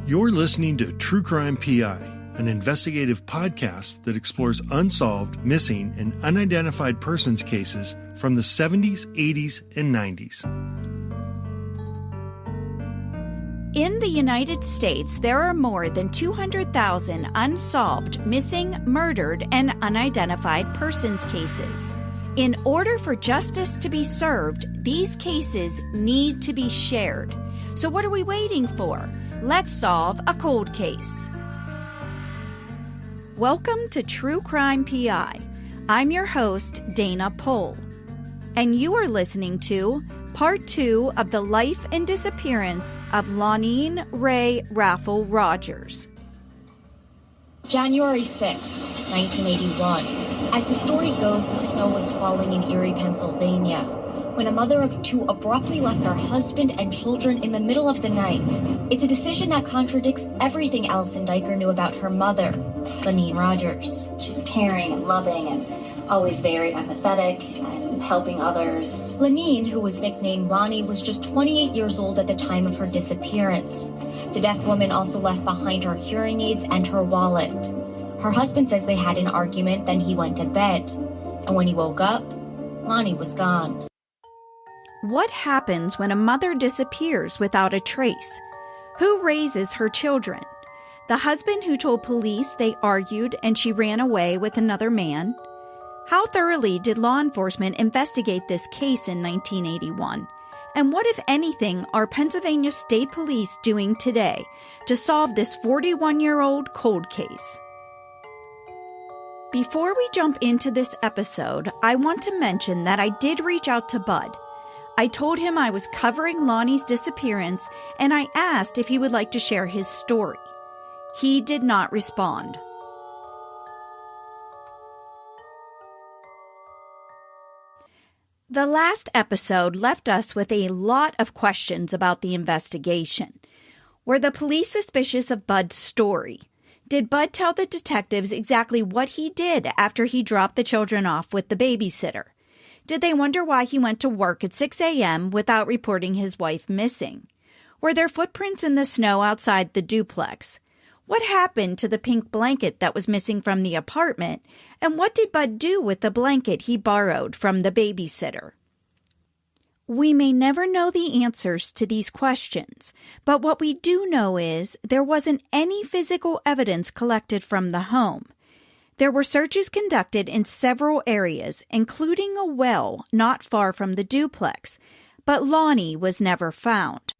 You're listening to True Crime PI, an investigative podcast that explores unsolved, missing, and unidentified persons cases from the 70s, 80s, and 90s. In the United States, there are more than 200,000 unsolved, missing, murdered, and unidentified persons cases. In order for justice to be served, these cases need to be shared. So what are we waiting for? Let's solve a cold case. Welcome to True Crime PI. I'm your host, Dana Pohl. And you are listening to Part 2 of the life and disappearance of Lonene Ray Raffle Rogers. January 6, 1981. As the story goes, the snow was falling in Erie, Pennsylvania, when a mother of two abruptly left her husband and children in the middle of the night. It's a decision that contradicts everything Allison Diker knew about her mother, Lonene Rogers. She was caring and loving and always very empathetic and helping others. Lonene, who was nicknamed Lonnie, was just 28 years old at the time of her disappearance. The deaf woman also left behind her hearing aids and her wallet. Her husband says they had an argument, then he went to bed. And when he woke up, Lonnie was gone. What happens when a mother disappears without a trace? Who raises her children? The husband who told police they argued and she ran away with another man? How thoroughly did law enforcement investigate this case in 1981? And what, if anything, are Pennsylvania State Police doing today to solve this 41-year-old cold case? Before we jump into this episode, I want to mention that I did reach out to Bud. I told him I was covering Lonnie's disappearance, and I asked if he would like to share his story. He did not respond. The last episode left us with a lot of questions about the investigation. Were the police suspicious of Bud's story? Did Bud tell the detectives exactly what he did after he dropped the children off with the babysitter? Did they wonder why he went to work at 6 a.m. without reporting his wife missing? Were there footprints in the snow outside the duplex? What happened to the pink blanket that was missing from the apartment? And what did Bud do with the blanket he borrowed from the babysitter? We may never know the answers to these questions, but what we do know is there wasn't any physical evidence collected from the home. There were searches conducted in several areas, including a well not far from the duplex, but Lonnie was never found.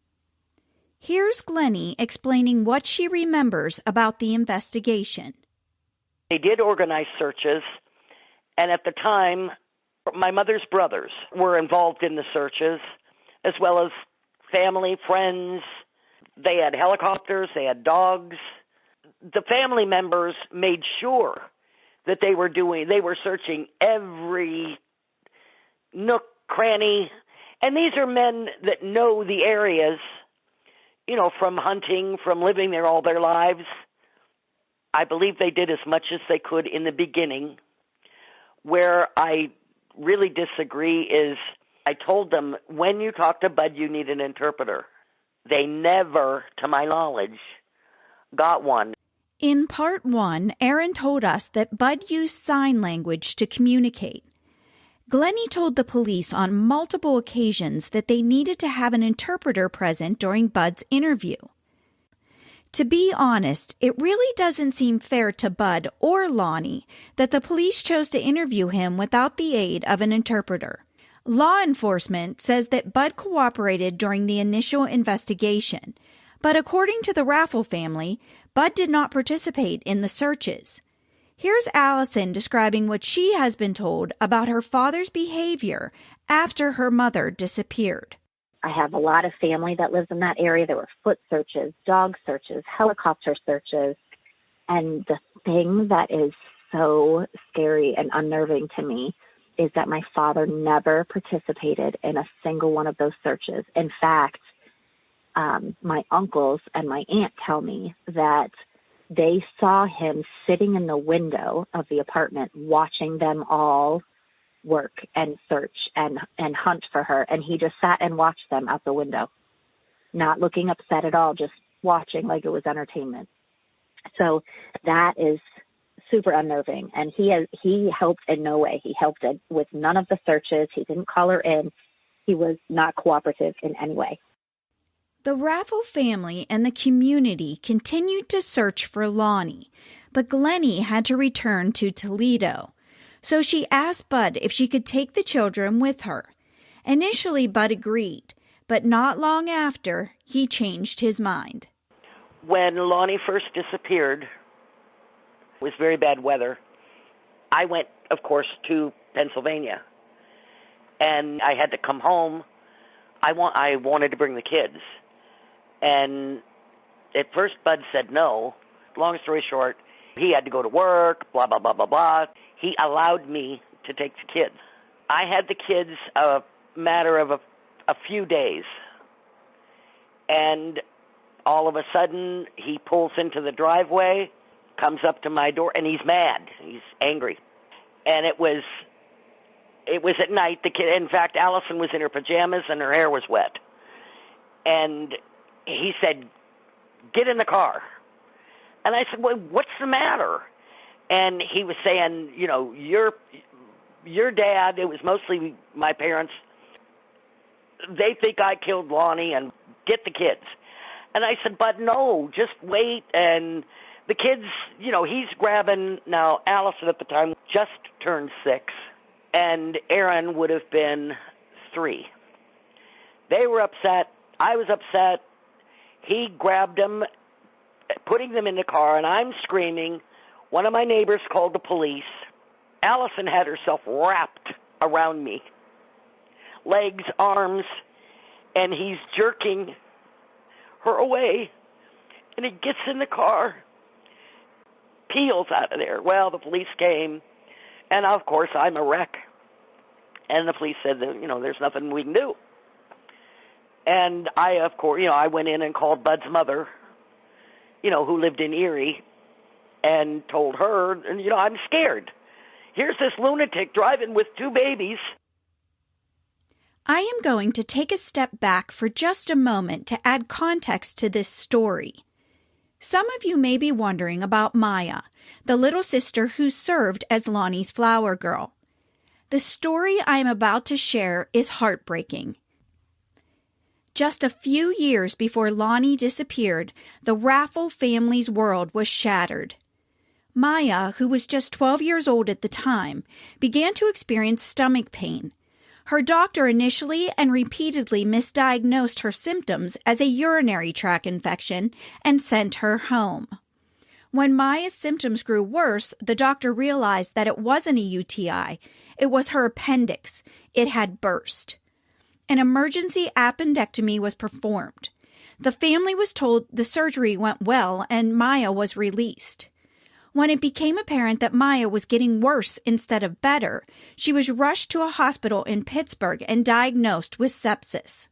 Here's Glennie explaining what she remembers about the investigation. They did organize searches, and at the time, my mother's brothers were involved in the searches, as well as family, friends. They had helicopters, they had dogs. The family members made sure that they were searching every nook, cranny. And these are men that know the areas, from hunting, from living there all their lives. I believe they did as much as they could in the beginning. Where I really disagree is I told them, when you talk to Bud, you need an interpreter. They never, to my knowledge, got one. In Part 1, Aaron told us that Bud used sign language to communicate. Glennie told the police on multiple occasions that they needed to have an interpreter present during Bud's interview. To be honest, it really doesn't seem fair to Bud or Lonnie that the police chose to interview him without the aid of an interpreter. Law enforcement says that Bud cooperated during the initial investigation, but according to the Raffle family, Bud did not participate in the searches. Here's Allison describing what she has been told about her father's behavior after her mother disappeared. I have a lot of family that lives in that area. There were foot searches, dog searches, helicopter searches. And the thing that is so scary and unnerving to me is that my father never participated in a single one of those searches. In fact, my uncles and my aunt tell me that they saw him sitting in the window of the apartment watching them all work and search and hunt for her. And he just sat and watched them out the window, not looking upset at all, just watching like it was entertainment. So that is super unnerving. And he helped in no way. He helped with none of the searches. He didn't call her in. He was not cooperative in any way. The Raffle family and the community continued to search for Lonnie, but Glennie had to return to Toledo. So she asked Bud if she could take the children with her. Initially, Bud agreed, but not long after, he changed his mind. When Lonnie first disappeared, it was very bad weather. I went, of course, to Pennsylvania, and I had to come home. I wanted to bring the kids. And at first, Bud said no. Long story short, he had to go to work, blah, blah, blah, blah, blah. He allowed me to take the kids. I had the kids a matter of a few days. And all of a sudden, he pulls into the driveway, comes up to my door, and he's mad. He's angry. And it was at night. The kid, in fact, Allison was in her pajamas and her hair was wet. And he said, "Get in the car." And I said, "Well, what's the matter?" And he was saying, you know, your dad, it was mostly my parents, they think I killed Lonnie, and get the kids. And I said, "But no, just wait." And the kids, you know, he's grabbing, now Allison at the time just turned 6, and Aaron would have been 3. They were upset. I was upset. He grabbed them, putting them in the car, and I'm screaming. One of my neighbors called the police. Allison had herself wrapped around me, legs, arms, and he's jerking her away, and he gets in the car, peels out of there. Well, the police came, and of course I'm a wreck, and the police said that, you know, there's nothing we can do. And I, of course, you know, I went in and called Bud's mother, you know, who lived in Erie, and told her, you know, I'm scared. Here's this lunatic driving with 2 babies. I am going to take a step back for just a moment to add context to this story. Some of you may be wondering about Maya, the little sister who served as Lonnie's flower girl. The story I am about to share is heartbreaking. Just a few years before Lonnie disappeared, the Raffle family's world was shattered. Maya, who was just 12 years old at the time, began to experience stomach pain. Her doctor initially and repeatedly misdiagnosed her symptoms as a urinary tract infection and sent her home. When Maya's symptoms grew worse, the doctor realized that it wasn't a UTI. It was her appendix. It had burst. An emergency appendectomy was performed. The family was told the surgery went well and Maya was released. When it became apparent that Maya was getting worse instead of better, she was rushed to a hospital in Pittsburgh and diagnosed with sepsis.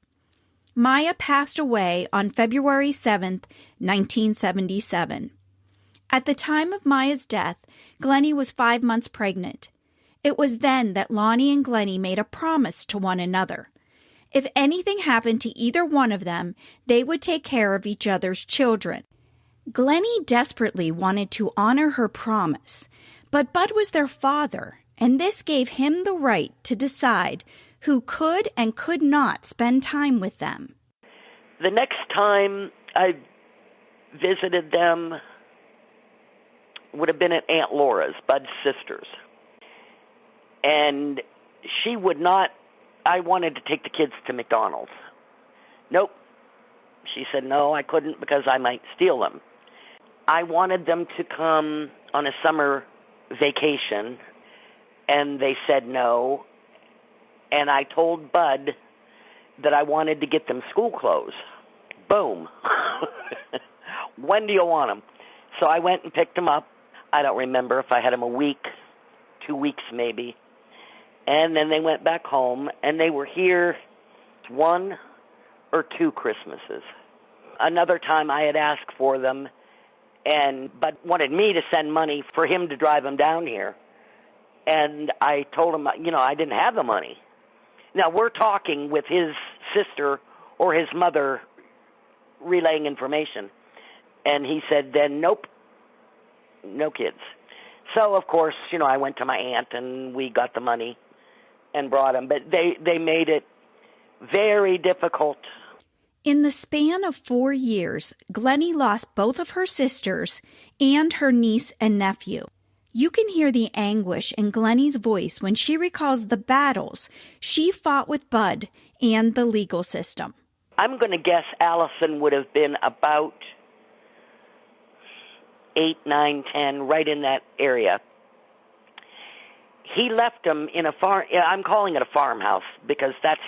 Maya passed away on February 7, 1977. At the time of Maya's death, Glennie was 5 months pregnant. It was then that Lonnie and Glennie made a promise to one another. If anything happened to either one of them, they would take care of each other's children. Glennie desperately wanted to honor her promise, but Bud was their father, and this gave him the right to decide who could and could not spend time with them. The next time I visited them would have been at Aunt Laura's, Bud's sister's. And she would not, I wanted to take the kids to McDonald's. Nope. She said, no, I couldn't because I might steal them. I wanted them to come on a summer vacation, and they said no. And I told Bud that I wanted to get them school clothes. Boom. When do you want them? So I went and picked them up. I don't remember if I had them a week, 2 weeks maybe. And then they went back home, and they were here 1 or 2 Christmases. Another time I had asked for them, and Bud wanted me to send money for him to drive them down here. And I told him, you know, I didn't have the money. Now, we're talking with his sister or his mother relaying information. And he said then, nope, no kids. So, of course, I went to my aunt and we got the money and brought him. But they made it very difficult. In the span of 4 years, Glennie lost both of her sisters and her niece and nephew. You can hear the anguish in Glennie's voice when she recalls the battles she fought with Bud and the legal system. I'm going to guess Allison would have been about 8, 9, 10, right in that area. He left them in a farm. I'm calling it a farmhouse because that's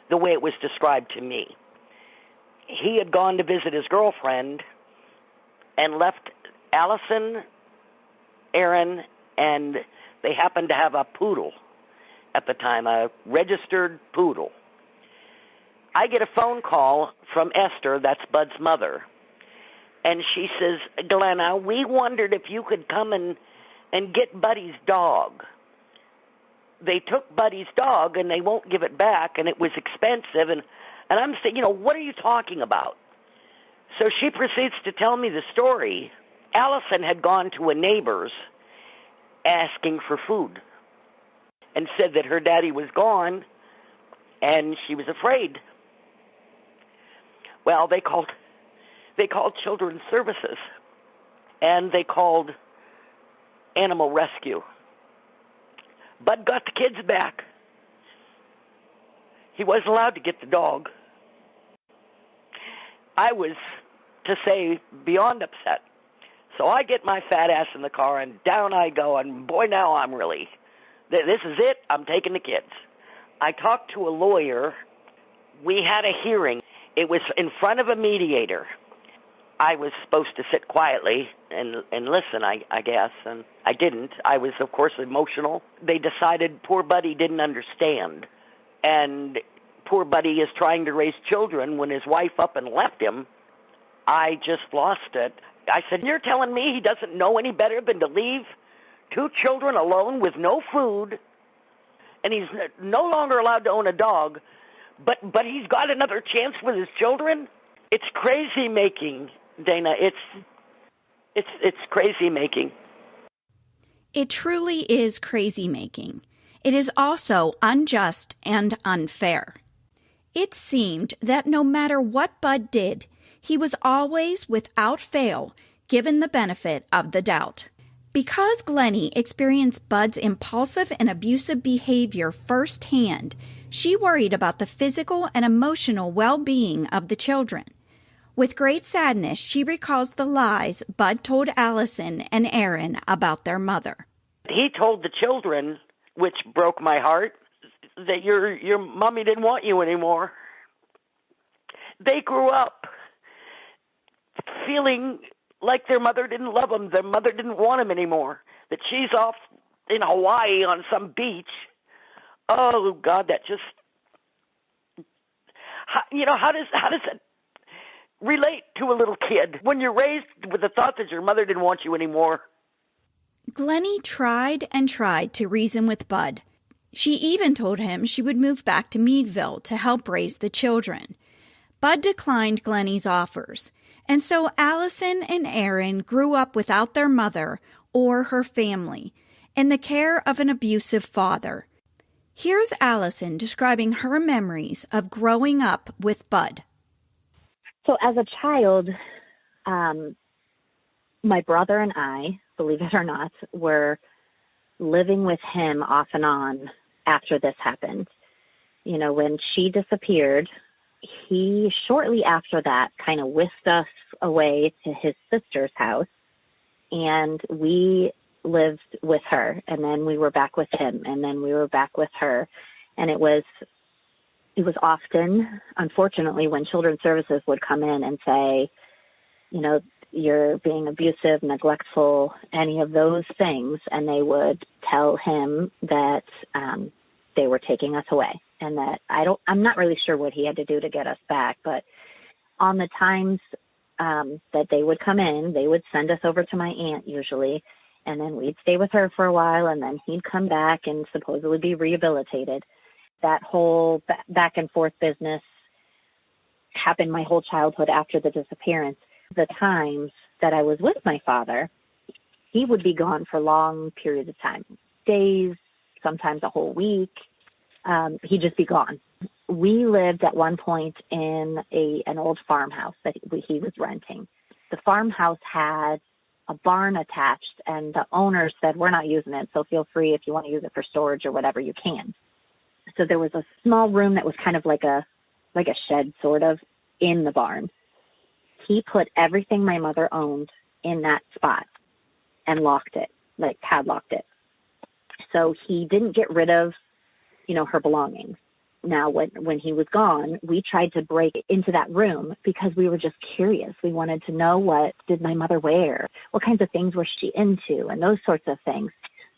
the way it was described to me. He had gone to visit his girlfriend and left Allison, Aaron, and they happened to have a poodle at the time, a registered poodle. I get a phone call from Esther, that's Bud's mother, and she says, Glenna, we wondered if you could come and get Buddy's dog. They took Buddy's dog and they won't give it back, and it was expensive, and I'm saying, what are you talking about? So she proceeds to tell me the story. Allison had gone to a neighbor's asking for food and said that her daddy was gone and she was afraid. Well, they called Children's Services and they called Animal Rescue. Bud got the kids back. He wasn't allowed to get the dog. I was, to say, beyond upset. So I get my fat ass in the car, and down I go, and boy, now I'm really, this is it, I'm taking the kids. I talked to a lawyer. We had a hearing. It was in front of a mediator. I was supposed to sit quietly and listen, I guess, and I didn't. I was, of course, emotional. They decided poor Buddy didn't understand. And poor Buddy is trying to raise children when his wife up and left him. I just lost it. I said, you're telling me he doesn't know any better than to leave 2 children alone with no food, and he's no longer allowed to own a dog, but he's got another chance with his children? It's crazy making, Dana. It's crazy making. It truly is crazy making. It is also unjust and unfair. It seemed that no matter what Bud did, he was always, without fail, given the benefit of the doubt. Because Glennie experienced Bud's impulsive and abusive behavior firsthand, she worried about the physical and emotional well-being of the children. With great sadness, she recalls the lies Bud told Allison and Aaron about their mother. He told the children, which broke my heart, that your mommy didn't want you anymore. They grew up feeling like their mother didn't love them, their mother didn't want them anymore, that she's off in Hawaii on some beach. Oh, God, that just, how does that relate to a little kid when you're raised with the thought that your mother didn't want you anymore? Glennie tried and tried to reason with Bud. She even told him she would move back to Meadville to help raise the children. Bud declined Glennie's offers, and so Allison and Aaron grew up without their mother or her family, in the care of an abusive father. Here's Allison describing her memories of growing up with Bud. So as a child, my brother and I, believe it or not, were living with him off and on after this happened. When she disappeared, he shortly after that kind of whisked us away to his sister's house, and we lived with her, and then we were back with him, and then we were back with her. And it was often, unfortunately, when Children's Services would come in and say, you're being abusive, neglectful, any of those things, and they would tell him that they were taking us away, and that I'm not really sure what he had to do to get us back, but on the times that they would come in, they would send us over to my aunt usually, and then we'd stay with her for a while, and then he'd come back and supposedly be rehabilitated. That whole back and forth business happened my whole childhood after the disappearance. The times that I was with my father, he would be gone for long periods of time, days, sometimes a whole week. He'd just be gone. We lived at one point in an old farmhouse that he was renting. The farmhouse had a barn attached, and the owner said, we're not using it, so feel free if you want to use it for storage or whatever, you can. So there was a small room that was kind of like a shed sort of in the barn. He put everything my mother owned in that spot and locked it, like padlocked it. So he didn't get rid of, her belongings. Now, when he was gone, we tried to break into that room because we were just curious. We wanted to know, what did my mother wear? What kinds of things was she into? And those sorts of things.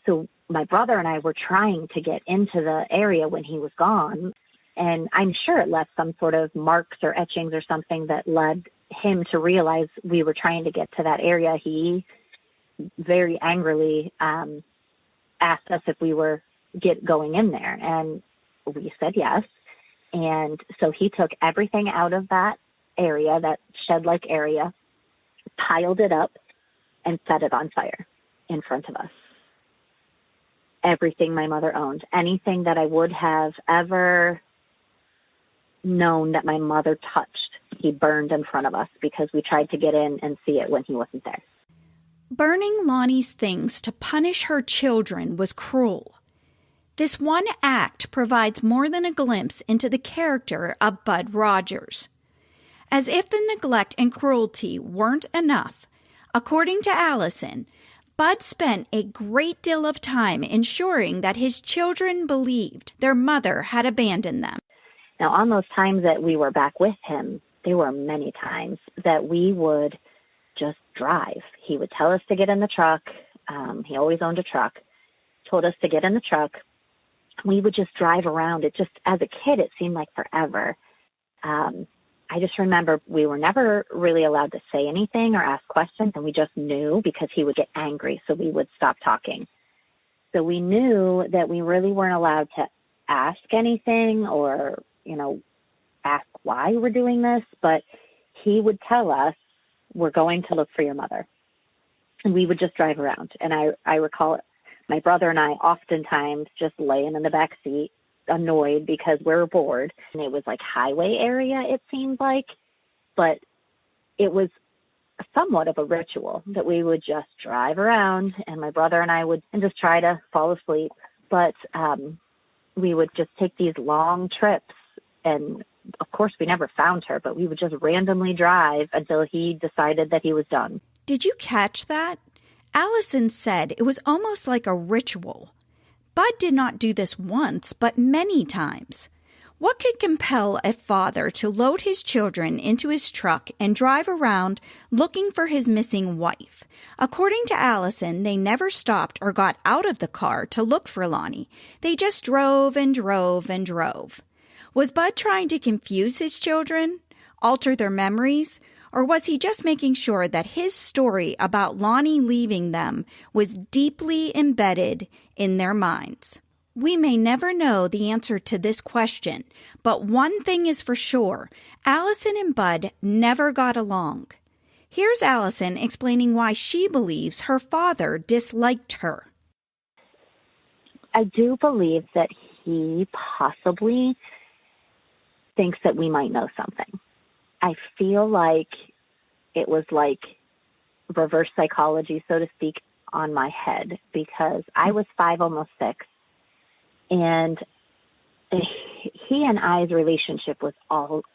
So my brother and I were trying to get into the area when he was gone. And I'm sure it left some sort of marks or etchings or something that led him to realize we were trying to get to that area. He very angrily asked us if we were going in there. And we said yes. And so he took everything out of that area, that shed-like area, piled it up, and set it on fire in front of us. Everything my mother owned, anything that I would have ever known that my mother touched, he burned in front of us because we tried to get in and see it when he wasn't there. Burning Lonnie's things to punish her children was cruel. This one act provides more than a glimpse into the character of Bud Rogers. As if the neglect and cruelty weren't enough, according to Allison, Bud spent a great deal of time ensuring that his children believed their mother had abandoned them. Now, on those times that we were back with him, there were many times that we would just drive. He would tell us to get in the truck. He always owned a truck. Told us to get in the truck. We would just drive around. It just, as a kid, it seemed like forever. I just remember we were never really allowed to say anything or ask questions, and we just knew because he would get angry, so we would stop talking. So we knew that we really weren't allowed to ask anything or, ask why we're doing this, but he would tell us, we're going to look for your mother. And we would just drive around. And I recall my brother and I oftentimes just laying in the back seat, annoyed because we're bored. And it was like highway area, it seemed like. But it was somewhat of a ritual that we would just drive around, and my brother and I would just try to fall asleep. But we would just take these long trips, and of course we never found her, but we would just randomly drive until he decided that he was done. Did you catch that? Allison said it was almost like a ritual. Bud did not do this once, but many times. What could compel a father to load his children into his truck and drive around looking for his missing wife? According to Allison, they never stopped or got out of the car to look for Lonnie. They just drove and drove and drove. Was Bud trying to confuse his children, alter their memories, or was he just making sure that his story about Lonnie leaving them was deeply embedded in their minds? We may never know the answer to this question, but one thing is for sure, Allison and Bud never got along. Here's Allison explaining why she believes her father disliked her. I do believe that he possibly thinks that we might know something. I feel like it was like reverse psychology, so to speak, on my head, because I was 5, almost 6. And he and I's relationship was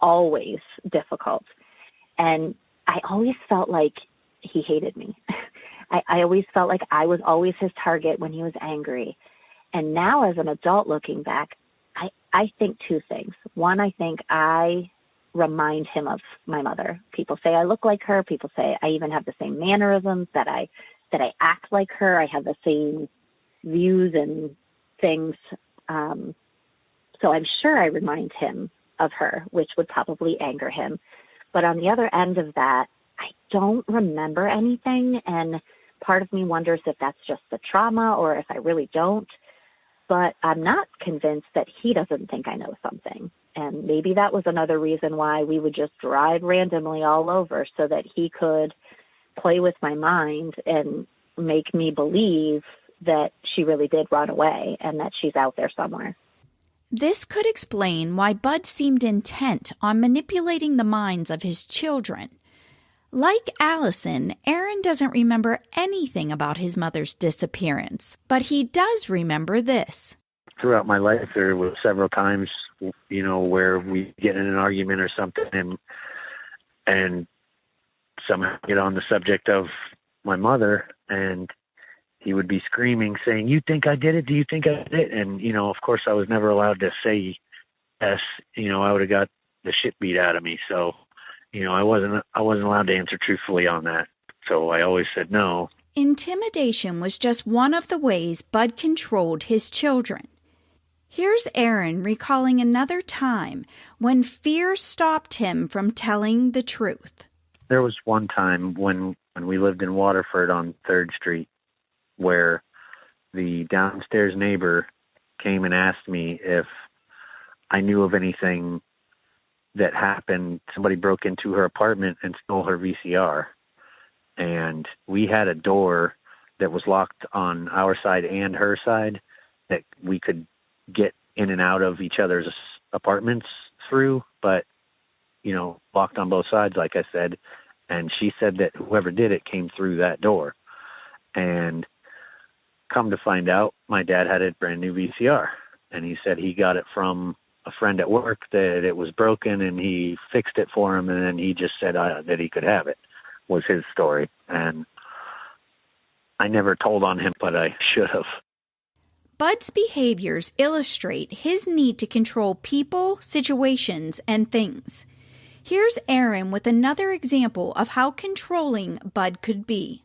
always difficult. And I always felt like he hated me. I always felt like I was always his target when he was angry. And now as an adult looking back, I think two things. One, I think I remind him of my mother. People say I look like her. People say I even have the same mannerisms, that I act like her. I have the same views and things. So I'm sure I remind him of her, which would probably anger him. But on the other end of that, I don't remember anything. And part of me wonders if that's just the trauma or if I really don't. But I'm not convinced that he doesn't think I know something. And maybe that was another reason why we would just drive randomly all over, so that he could play with my mind and make me believe that she really did run away and that she's out there somewhere. This could explain why Bud seemed intent on manipulating the minds of his children. Like Allison, Aaron doesn't remember anything about his mother's disappearance, but he does remember this. Throughout my life, there were several times, where we get in an argument or something and somehow get on the subject of my mother, and he would be screaming, saying, "You think I did it? Do you think I did it?" And, of course, I was never allowed to say yes. I would have got the shit beat out of me. So, I wasn't allowed to answer truthfully on that. So I always said no. Intimidation was just one of the ways Bud controlled his children. Here's Aaron recalling another time when fear stopped him from telling the truth. There was one time when we lived in Waterford on 3rd Street where the downstairs neighbor came and asked me if I knew of anything that happened. Somebody broke into her apartment and stole her VCR. And we had a door that was locked on our side and her side that we could get in and out of each other's apartments through, but, locked on both sides, like I said. And she said that whoever did it came through that door. And come to find out, my dad had a brand new VCR. And he said he got it from a friend at work, that it was broken, and he fixed it for him. And then he just said that he could have it, was his story. And I never told on him, but I should have. Bud's behaviors illustrate his need to control people, situations, and things. Here's Aaron with another example of how controlling Bud could be.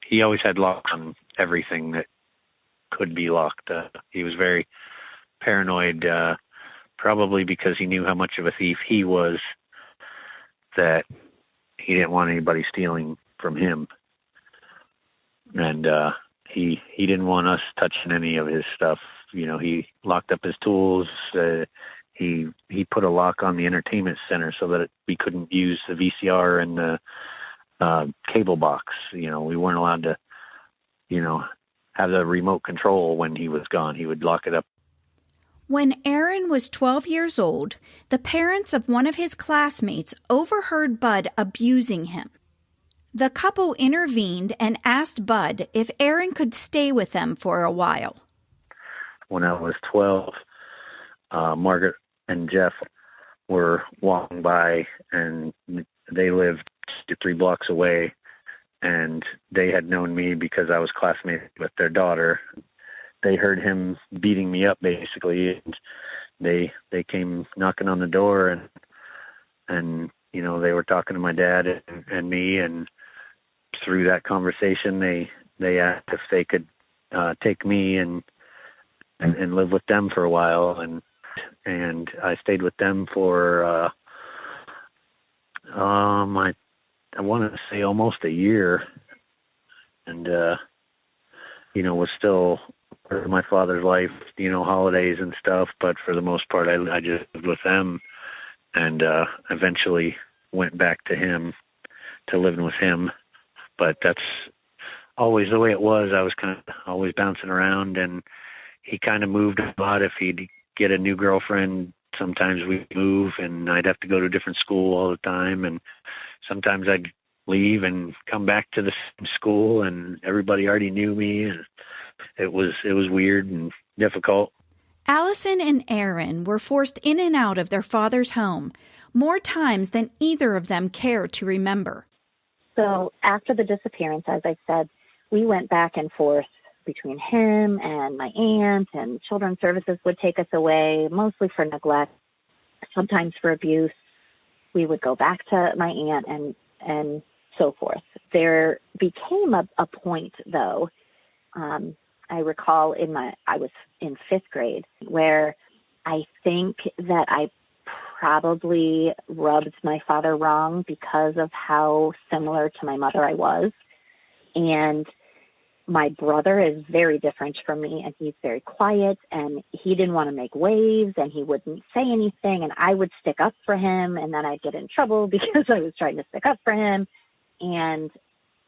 He always had locks on everything that could be locked. He was very paranoid, probably because he knew how much of a thief he was, that he didn't want anybody stealing from him. And he didn't want us touching any of his stuff. He locked up his tools. He put a lock on the entertainment center so that we couldn't use the VCR and the cable box. We weren't allowed to, have the remote control when he was gone. He would lock it up. When Aaron was 12 years old, the parents of one of his classmates overheard Bud abusing him. The couple intervened and asked Bud if Aaron could stay with them for a while. When I was 12, Margaret and Jeff were walking by, and they lived 3 blocks away, and they had known me because I was classmates with their daughter. They heard him beating me up, basically, and they came knocking on the door, and they were talking to my dad and me, and through that conversation, they asked if they could take me and live with them for a while, and I stayed with them for I want to say almost a year, and was still part of my father's life, holidays and stuff, but for the most part I just lived with them, and eventually went back to him, to living with him. But that's always the way it was. I was kind of always bouncing around, and he kind of moved a lot. If he'd get a new girlfriend, sometimes we'd move, and I'd have to go to a different school all the time. And sometimes I'd leave and come back to the same school, and everybody already knew me, and it was weird and difficult. Allison and Aaron were forced in and out of their father's home more times than either of them cared to remember. So after the disappearance, as I said, we went back and forth between him and my aunt, and children's services would take us away, mostly for neglect, sometimes for abuse. We would go back to my aunt and so forth. There became a point, though, I recall I was in 5th grade, where I think that I probably rubbed my father wrong because of how similar to my mother I was. And My brother is very different from me, and he's very quiet, and he didn't want to make waves, and he wouldn't say anything, and I would stick up for him, and then I'd get in trouble because I was trying to stick up for him, and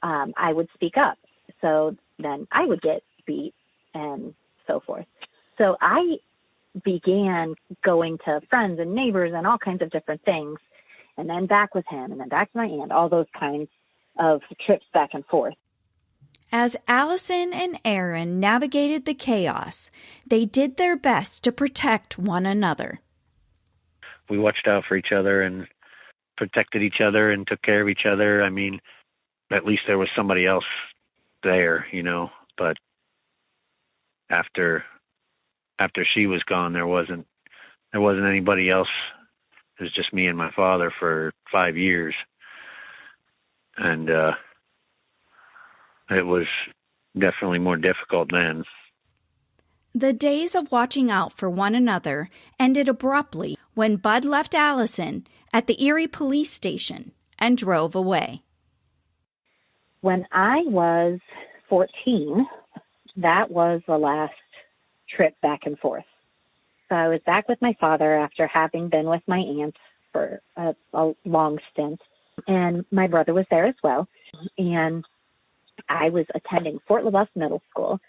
I would speak up. So then I would get beat and so forth. So I began going to friends and neighbors and all kinds of different things, and then back with him, and then back to my aunt, all those kinds of trips back and forth. As Allison and Aaron navigated the chaos, they did their best to protect one another. We watched out for each other and protected each other and took care of each other. I mean, at least there was somebody else there, you know, but after she was gone, there wasn't anybody else. It was just me and my father for 5 years. And it was definitely more difficult then. The days of watching out for one another ended abruptly when Bud left Allison at the Erie police station and drove away. When I was 14, that was the last trip back and forth. So I was back with my father after having been with my aunt for a long stint, and my brother was there as well. And I was attending Fort LaBeouf Middle School,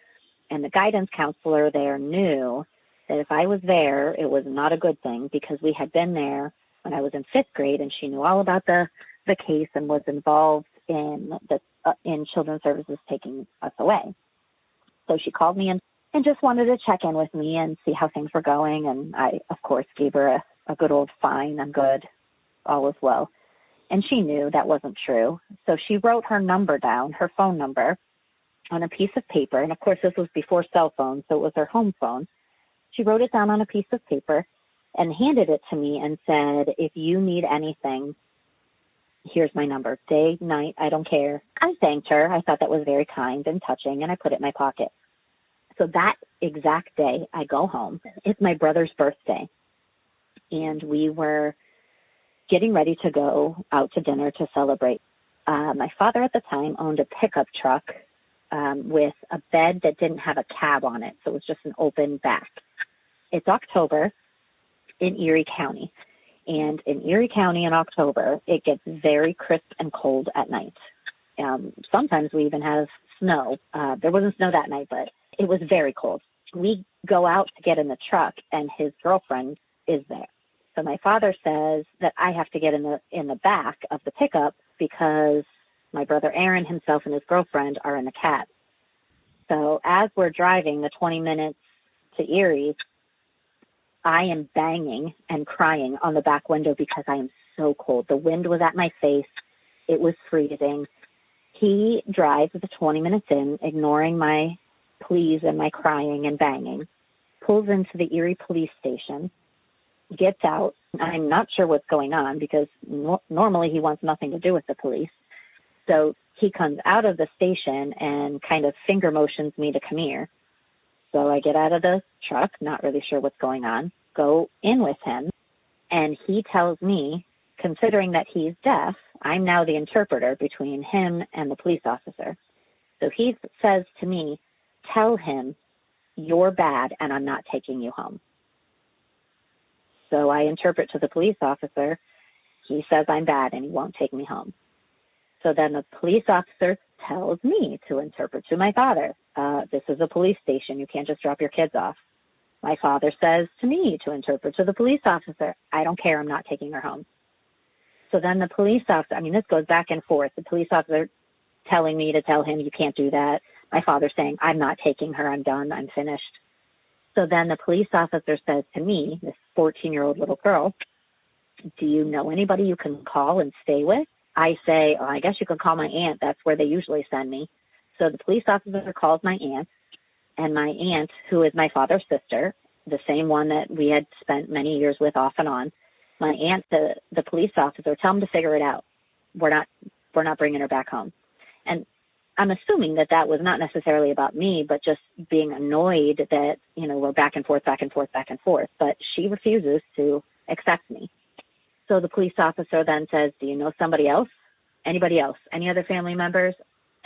and the guidance counselor there knew that if I was there, it was not a good thing because we had been there when I was in 5th grade, and she knew all about the case and was involved in Children's Services taking us away. So she called me and just wanted to check in with me and see how things were going. And I, of course, gave her a good old fine. I'm good. All is well. And she knew that wasn't true. So she wrote her number down, her phone number, on a piece of paper. And, of course, this was before cell phones, so it was her home phone. She wrote it down on a piece of paper and handed it to me and said, if you need anything, here's my number. Day, night, I don't care. I thanked her. I thought that was very kind and touching, and I put it in my pocket. So that exact day, I go home. It's my brother's birthday, and we were getting ready to go out to dinner to celebrate. My father at the time owned a pickup truck with a bed that didn't have a cab on it, so it was just an open back. It's October in Erie County, and in Erie County in October, it gets very crisp and cold at night. Sometimes we even have snow. There wasn't snow that night, but it was very cold. We go out to get in the truck, and his girlfriend is there. So my father says that I have to get in the back of the pickup because my brother Aaron himself and his girlfriend are in the cab. So as we're driving the 20 minutes to Erie, I am banging and crying on the back window because I am so cold. The wind was at my face. It was freezing. He drives the 20 minutes in, ignoring my pleas and my crying and banging, pulls into the Erie police station, gets out. I'm not sure what's going on because normally he wants nothing to do with the police. So he comes out of the station and kind of finger motions me to come here. So I get out of the truck, not really sure what's going on, go in with him, and he tells me, considering that he's deaf, I'm now the interpreter between him and the police officer. So he says to me, tell him you're bad and I'm not taking you home. So I interpret to the police officer. He says I'm bad and he won't take me home. So then the police officer tells me to interpret to my father. This is a police station. You can't just drop your kids off. My father says to me to interpret to the police officer. I don't care. I'm not taking her home. So then the police officer, this goes back and forth. The police officer telling me to tell him you can't do that. My father saying, I'm not taking her. I'm done. I'm finished. So then the police officer says to me, this 14-year-old little girl, do you know anybody you can call and stay with? I say, I guess you could call my aunt. That's where they usually send me. So the police officer calls my aunt, and my aunt, who is my father's sister, the same one that we had spent many years with off and on, my aunt, the police officer, tell them to figure it out. We're not bringing her back home. And I'm assuming that was not necessarily about me, but just being annoyed that, we're back and forth. But she refuses to accept me. So the police officer then says, do you know somebody else? Anybody else? Any other family members?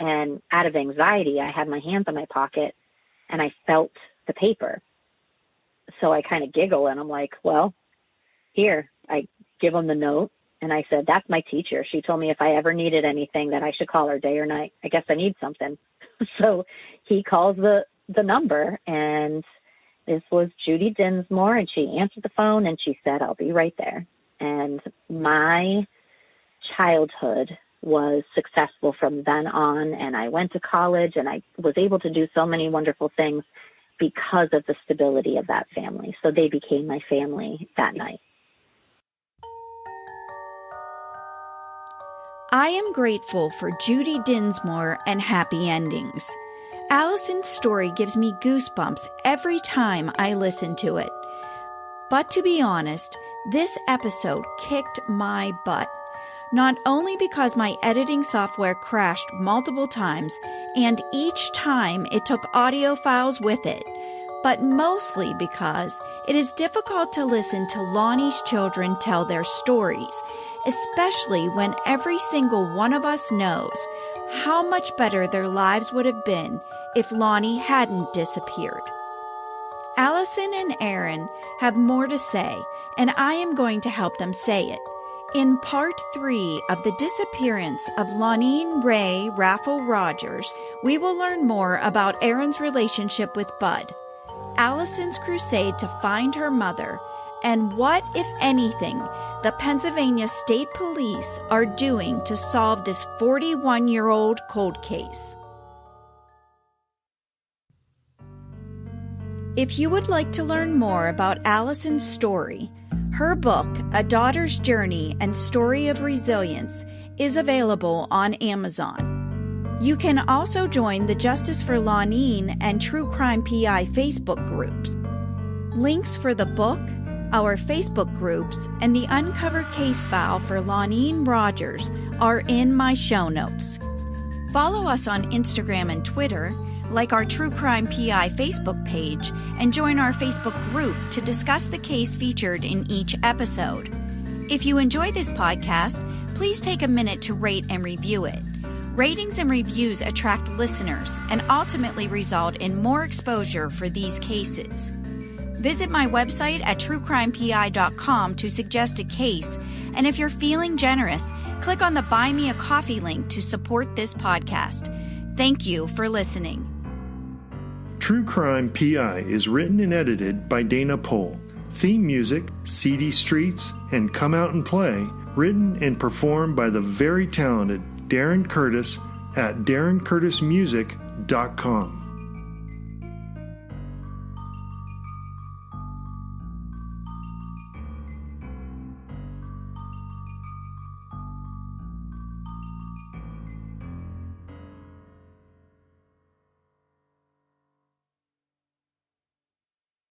And out of anxiety, I had my hands in my pocket and I felt the paper. So I kind of giggle and I'm like, well, here. I give him the note and I said, that's my teacher. She told me if I ever needed anything that I should call her day or night. I guess I need something. So he calls the number, and this was Judy Dinsmore, and she answered the phone and she said, I'll be right there. And my childhood was successful from then on, and I went to college and I was able to do so many wonderful things because of the stability of that family. So they became my family that night. I am grateful for Judy Dinsmore and happy endings. Allison's story gives me goosebumps every time I listen to it. But to be honest, this episode kicked my butt. Not only because my editing software crashed multiple times, and each time it took audio files with it, but mostly because it is difficult to listen to Lonnie's children tell their stories, especially when every single one of us knows how much better their lives would have been if Lonnie hadn't disappeared. Allison and Aaron have more to say, and I am going to help them say it. In part 3 of the disappearance of Lonene Ray Raffle Rogers, we will learn more about Aaron's relationship with Bud, Allison's crusade to find her mother, and what, if anything, the Pennsylvania State Police are doing to solve this 41-year-old cold case. If you would like to learn more about Allison's story, her book, A Daughter's Journey and Story of Resilience, is available on Amazon. You can also join the Justice for Lonene and True Crime PI Facebook groups. Links for the book, our Facebook groups, and the uncovered case file for Lonene Rogers are in my show notes. Follow us on Instagram and Twitter, like our True Crime PI Facebook page, and join our Facebook group to discuss the case featured in each episode. If you enjoy this podcast, please take a minute to rate and review it. Ratings and reviews attract listeners and ultimately result in more exposure for these cases. Visit my website at truecrimepi.com to suggest a case, and if you're feeling generous, click on the Buy Me a Coffee link to support this podcast. Thank you for listening. True Crime PI is written and edited by Dana Pohl. Theme music, Seedy Streets, and Come Out and Play, written and performed by the very talented Darren Curtis at darrencurtismusic.com.